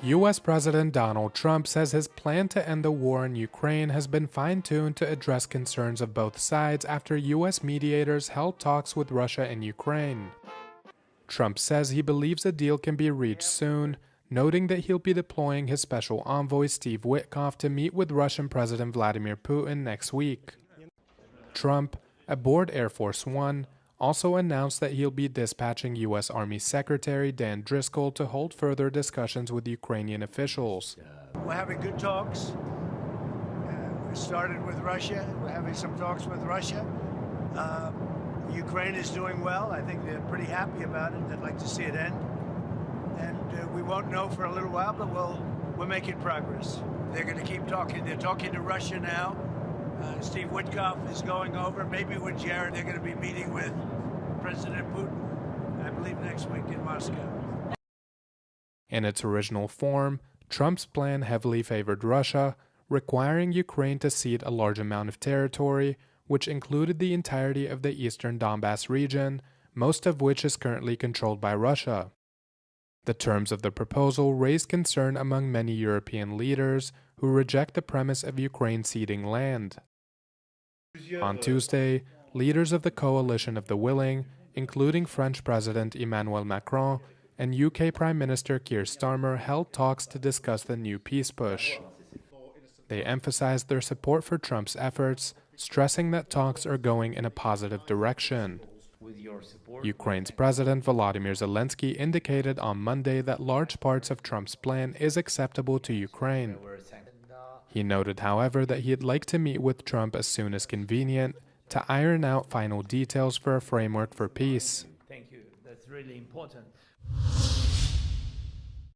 U.S. President Donald Trump says his plan to end the war in Ukraine has been fine-tuned to address concerns of both sides after U.S. mediators held talks with Russia and Ukraine. Trump says he believes a deal can be reached soon, noting that he'll be deploying his Special Envoy Steve Witkoff to meet with Russian President Vladimir Putin next week. Trump, aboard Air Force One, also announced that he'll be dispatching U.S. Army Secretary Dan Driscoll to hold further discussions with Ukrainian officials. We're having good talks. We started with Russia. We're having some talks with Russia. Ukraine is doing well. I think they're pretty happy about it. They'd like to see it end. And we won't know for a little while, but we're making progress. They're going to keep talking. They're talking to Russia now. Steve Witkoff is going over. Maybe with Jared, they're going to be meeting with President Putin, I believe, next week in Moscow. In its original form, Trump's plan heavily favored Russia, requiring Ukraine to cede a large amount of territory, which included the entirety of the eastern Donbass region, most of which is currently controlled by Russia. The terms of the proposal raised concern among many European leaders who reject the premise of Ukraine ceding land. On Tuesday, leaders of the Coalition of the Willing, including French President Emmanuel Macron and UK Prime Minister Keir Starmer, held talks to discuss the new peace push. They emphasized their support for Trump's efforts, stressing that talks are going in a positive direction. Ukraine's President Volodymyr Zelensky indicated on Monday that large parts of Trump's plan is acceptable to Ukraine. He noted, however, that he'd like to meet with Trump as soon as convenient to iron out final details for a framework for peace. Thank you. That's really important.